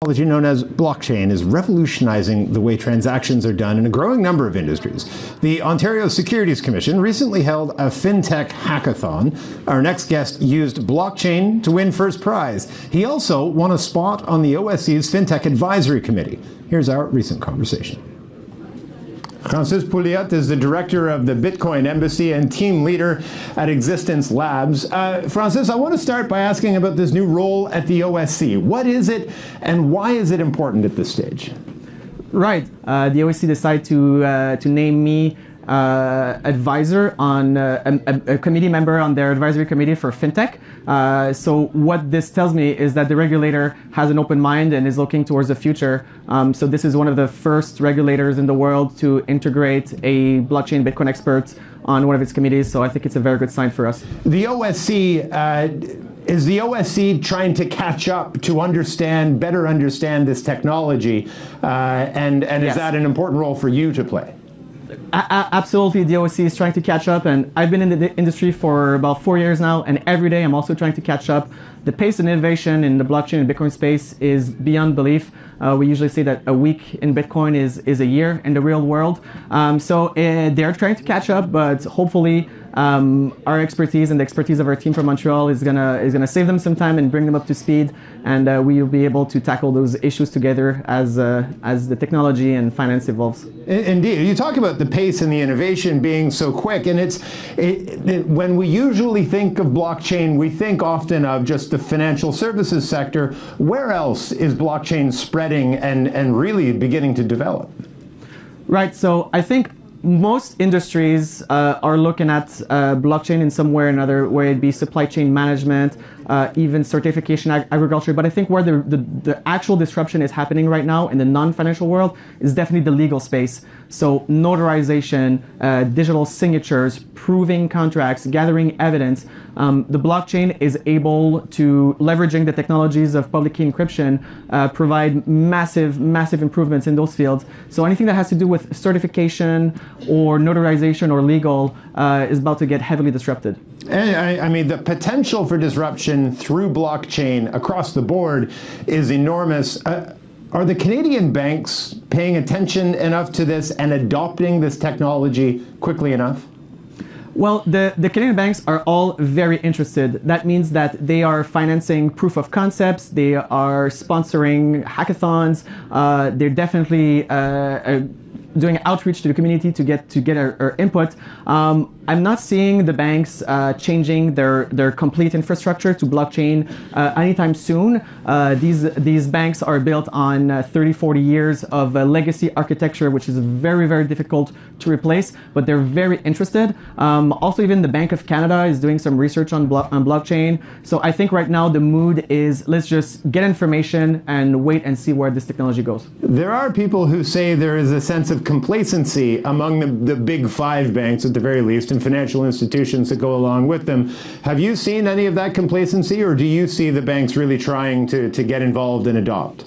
Technology known as blockchain is revolutionizing the way transactions are done in a growing number of industries. The Ontario Securities Commission recently held a fintech hackathon. Our next guest used blockchain to win first prize. He also won a spot on the OSC's Fintech Advisory Committee. Here's our recent conversation. Francis Pouliot is the director of the Bitcoin Embassy and team leader at Existence Labs. Francis, I want to start by asking about this new role at the OSC. What is it and why is it important at this stage? Right. The OSC decided to name me advisor on a committee member on their advisory committee for fintech. So what this tells me is that the regulator has an open mind and is looking towards the future. So this is one of the first regulators in the world to integrate a blockchain Bitcoin expert on one of its committees. So I think it's a very good sign for us. The OSC, is the OSC trying to catch up to better understand this technology? And Yes. Is that an important role for you to play? Absolutely, the OSC is trying to catch up, and I've been in the industry for about 4 years now, and every day I'm also trying to catch up. The pace of innovation in the blockchain and Bitcoin space is beyond belief. We usually say that a week in Bitcoin is a year in the real world. So they're trying to catch up, but hopefully our expertise and the expertise of our team from Montreal is gonna save them some time and bring them up to speed, and we will be able to tackle those issues together as the technology and finance evolves. Indeed, you talk about the pace and the innovation being so quick, and when we usually think of blockchain, we think often of just the financial services sector. Where else is blockchain spreading and really beginning to develop? Right. So I think most industries are looking at blockchain in some way or another, whether it be supply chain management, even certification, agriculture. But I think where the actual disruption is happening right now in the non-financial world is definitely the legal space. So notarization, digital signatures, proving contracts, gathering evidence. The blockchain is able to, leveraging the technologies of public key encryption, provide massive improvements in those fields. So anything that has to do with certification or notarization or legal is about to get heavily disrupted. And I mean, the potential for disruption through blockchain across the board is enormous. Are the Canadian banks paying attention enough to this and adopting this technology quickly enough? Well, the Canadian banks are all very interested. That means that they are financing proof of concepts, they are sponsoring hackathons, they're definitely doing outreach to the community to get our input. I'm not seeing the banks changing their complete infrastructure to blockchain anytime soon. These banks are built on 30, 40 years of legacy architecture, which is very, very difficult to replace, but they're very interested. Also, even the Bank of Canada is doing some research on blockchain. So I think right now the mood is, let's just get information and wait and see where this technology goes. There are people who say there is a sense of complacency among the big five banks at the very least, and financial institutions that go along with them. Have you seen any of that complacency, or do you see the banks really trying to get involved and adopt?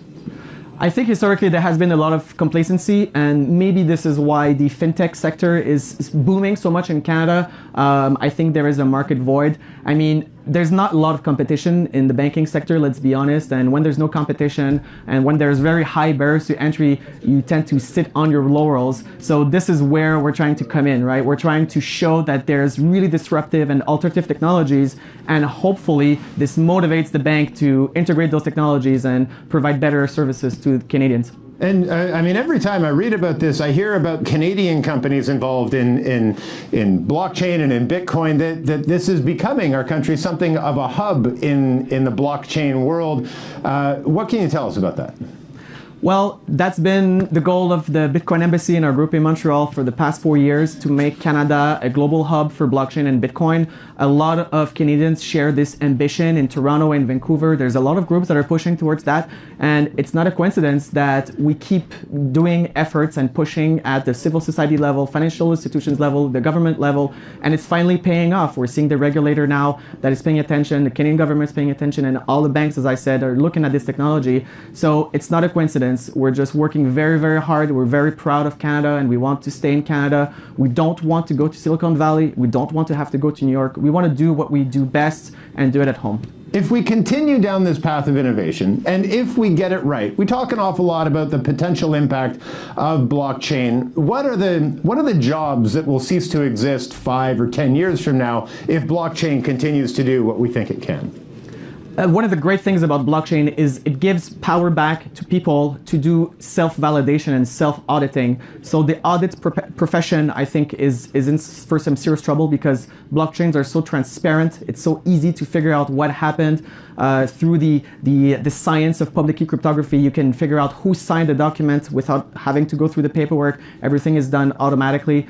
I think historically there has been a lot of complacency, and maybe this is why the fintech sector is booming so much in Canada. I think there is a market void. I mean, there's not a lot of competition in the banking sector, let's be honest, and when there's no competition and when there's very high barriers to entry, you tend to sit on your laurels. So this is where we're trying to come in, right? We're trying to show that there's really disruptive and alternative technologies, and hopefully this motivates the bank to integrate those technologies and provide better services to Canadians. And I mean, every time I read about this, I hear about Canadian companies involved in blockchain and in Bitcoin, that this is becoming our country something of a hub in the blockchain world. What can you tell us about that? Well, that's been the goal of the Bitcoin Embassy and our group in Montreal for the past 4 years, to make Canada a global hub for blockchain and Bitcoin. A lot of Canadians share this ambition in Toronto and Vancouver. There's a lot of groups that are pushing towards that, and it's not a coincidence that we keep doing efforts and pushing at the civil society level, financial institutions level, the government level, and it's finally paying off. We're seeing the regulator now that is paying attention, the Canadian government is paying attention, and all the banks, as I said, are looking at this technology. So it's not a coincidence. We're just working very, very hard. We're very proud of Canada, and we want to stay in Canada. We don't want to go to Silicon Valley. We don't want to have to go to New York. We want to do what we do best and do it at home. If we continue down this path of innovation, and if we get it right, we talk an awful lot about the potential impact of blockchain. What are the jobs that will cease to exist 5 or 10 years from now if blockchain continues to do what we think it can? One of the great things about blockchain is it gives power back to people to do self-validation and self-auditing. So the audit profession, I think, is in for some serious trouble because blockchains are so transparent. It's so easy to figure out what happened. Through the science of public key cryptography, you can figure out who signed the document without having to go through the paperwork. Everything is done automatically.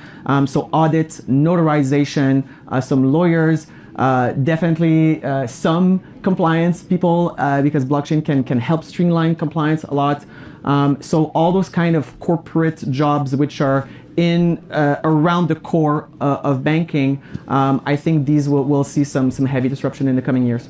So audit, notarization, some lawyers, definitely some compliance people because blockchain can help streamline compliance a lot. So all those kind of corporate jobs which are in around the core of banking, I think these will see some heavy disruption in the coming years.